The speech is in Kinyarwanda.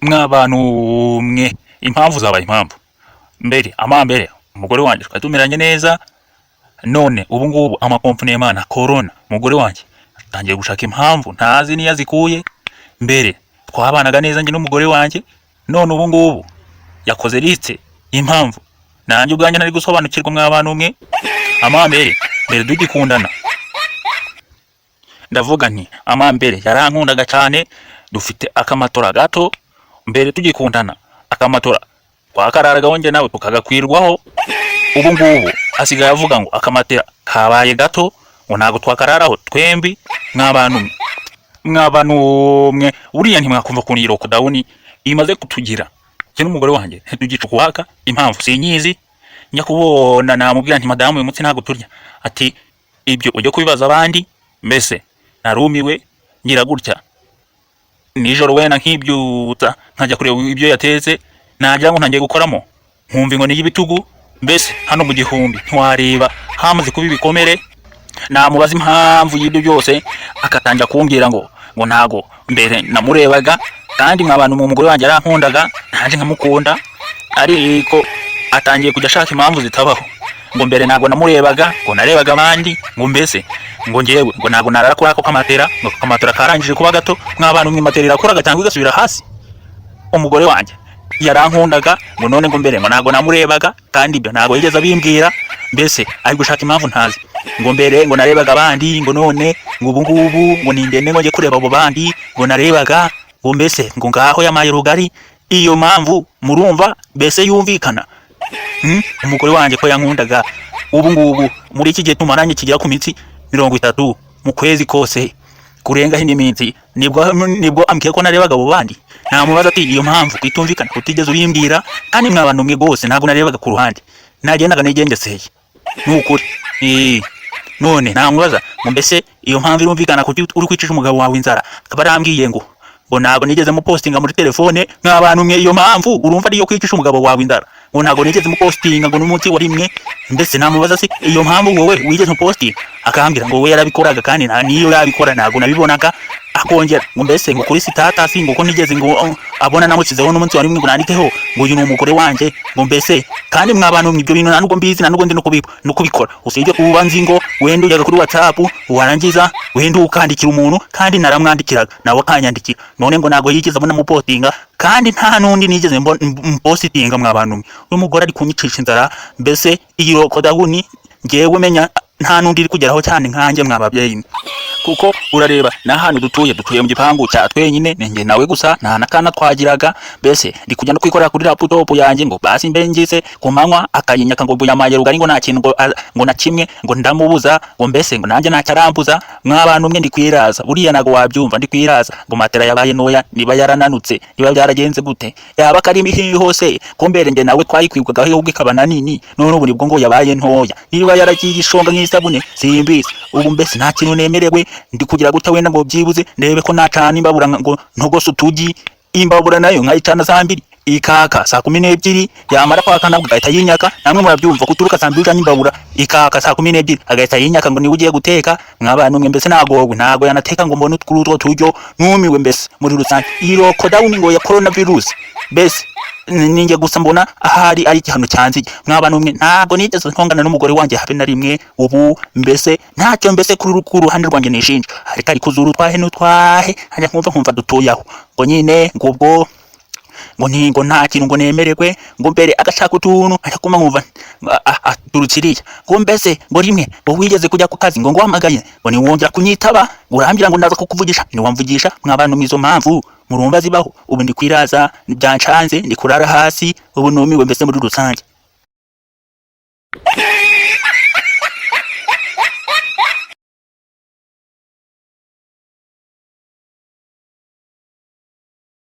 Mw'abantu mwe impamvu zabaye impamvu mbere amambere umugore wanjye twari tumeranye neza, none ubu ngubu amakompanyi y'Imana corona umugore wanjye atangiye gushaka impamvu ntazi niyo azikuye. Mbere twabanaga neza njye n'umugore wanjye, none ubu ngubu yakoze liste impamvu nanjye ubwanjye nari gusobanukirwa mw'abantu mwe. Amambere mbere dugikundana, ndavuga nti amambere yarankundaga cyane, dufite akamatora gato mbere tugikundana, akamatora twakararaga wonje nawe tukagakwirwaho. Ubu ngubu asigaye avuga ngo akamatera kabaye gato ngo ntago twakararaho twembi. Mw'abantu mwe uriya ntimwakumva kuntu iroko dawuni imaze kutugira cyo n'umugore wanjye tugica kuhaka impamvu sinyizi. Njya kubona namubwira nti madamu uyu mutsi ntago turya, ati ibyo ujye kubibaza abandi. Mbese narumiwe ngira gutya nijoro wena nk'ibyuta nkajya kureba ibyo yateze, najya ngo ntangiye gukoramo nkumva ngo n'ibitugu. Mbese hano mu gihumbi ntiwareba hamaze kuba ibikomere. Namubaza impamvu y'ibyo byose akatangira kumbwira ngo ntago mbere namurebaga, kandi mw'abantu mu mugore wanjye arankundaga naje nkamukunda, ariko atangiye kujya ashaka impamvu zitabaho. Ngo mbere ntago namurebaga, ngo narebaga abandi, ngo mbese ngo ngewe ngo ntago narakora ko kamatera, ngo kamatera karangije kuba gato. Mw'abantu mwimatera irakora cyangwa igasubira hasi. Umugore wanjye yarankundaga, ngo none ngo mbere ngo ntago namurebaga, kandi ibyo ntago yigeze abimbwira. Mbese ari gushaka impamvu ntazi. Ngo mbere ngo narebaga abandi, ngo none ngo ubu ngubu ngo nindende ngo nje kureba abo bandi ngo narebaga. Ngo mbese ngo ngaho yamaye rugari. Iyo mpamvu murumva mbese yumvikana? Umugore wanjye ko yankundaga, ubu ngubu muri iki gihe tumaranye kigera ku minsi 30 mu kwezi kose kurenga hindi minsi, nibwo ambwiye ko narebaga abo bandi. Namubaza ati iyo mpamvu kwitumvikana kutigeze ubimbwira, kandi mw'abantu mwe gose ntago narebaga ku ruhande, nagendaga nigendeseye n'ukuri. None namubaza ngo mbese iyo mpamvu irumvikana kuti uri kwicisha umugabo wawe inzara. Akaba arambwiye ngo ntago nigeze mu postinga muri telefone. Mw'abantu mwe iyo mpamvu urumva ari yo kwicisha umugabo wawe inzara, ngo ntago nigeze mu postinga ngo n'umunsi wari mwe. Mbese namubaza se iyo mpamvu wowe wigeze mu postinga? Akambira ngo we yarabikoraga, kandi niyo yabikora ntago nabibonaga. Akongera ngo mbese ngo kuri status ngo ko nigeze ngo abona namukizeho n'umunsi wari mwe ngo nandikeho ngo uyu ni umugore wanjye. Ngo mbese kandi mw'abantu ibyo bintu ntabwo mbizi, ntabwo ndi no kubikora. Usibye kuba nzi ngo wenda ujyaga kuri WhatsApp warangiza wenda ukandikira umuntu, kandi naramwandikiraga nawe akanyandikira. None ngo ntago yigeze abona mu postinga, kandi nta nundi nigeze postinga. Mw'abantu uyu mugore ari kunyicisha inzara. Mbese iyo kodahuni ngewe menya nta nundi iri kugeraho cyane nkanjye mw'ababyeyi, kuko urareba n'ahantu dutuye mu gipangu cya twenyine nenge nawe gusa, nta nakana twagiraga. Mbese ndi kujya no kwikorera kuri laptop yanjye ngo basi mbe ngize ku manywa akayinyaka ngo buyamaye rugari ngo nta kintu ngo na kimwe ngo ndamubuza. Ngo mbese ngo nanjye ntacyarambuza. Mw'abantu mwe ndi kwiraza, buriya nago wabyumva ndi kwiraza. Ngo matera yabaye noya, niba yarananutse, niba byaragenze gute, yaba kari mihi hose ko mbere nge nawe twayikwibwaga yo ubwikabana nini, none ubu nibwo ngo yabaye ntoya, niba yaragiye ishonga nk'isabune simbizi. Ubu mbese nta kintu nemerewe, ndi kugira guta wenda ngo byibuze ndebe ko nacana imbabura ngo ntogose utugi. Imbabura nayo nkayicana saa 2 ikaka saa 12, yamara kwaka nabwo agahita yinyaka. Namwe murabyumva kuturuka saa 2 imbabura ikaka saa 12 agahita yinyaka ngo niwe ugiye guteka. Mw'abantu mwe mbese ntago yanateka ngo mbone utwo turyo. Numiwe mbese muri rusange iroko down ngo ya coronavirus. Mbese ninjye gusa mbona ahari ari igihano cyanzige. Mw'abantu mwe ntago nigeze ntongana n'umugore wanjye habe na rimwe. Ubu mbese ntacyo mbese kuri ruhande rwanjye nishinja, ariko ari kuzuru twahe n'utwahe hajya nkumva dutuyaho ngo nyine ngubwo ngo nta kintu ngo nemererwe. Ngo mbere agashaka utuntu akakuma nkumva turukiriya. Ngo mbese ngo rimwe ngo wigeze kujya ku kazi ngo wamagaye ngo ni wongera kunyitaba urambira ngo ndaza kukuvugisha, ni wamvugisha. Mw'abantu mizo mpamvu murumva zibaho. Ubu ndi kwiraza, byancanze, ndi kurara hasi. Ubu numiwe mbese muri rusange.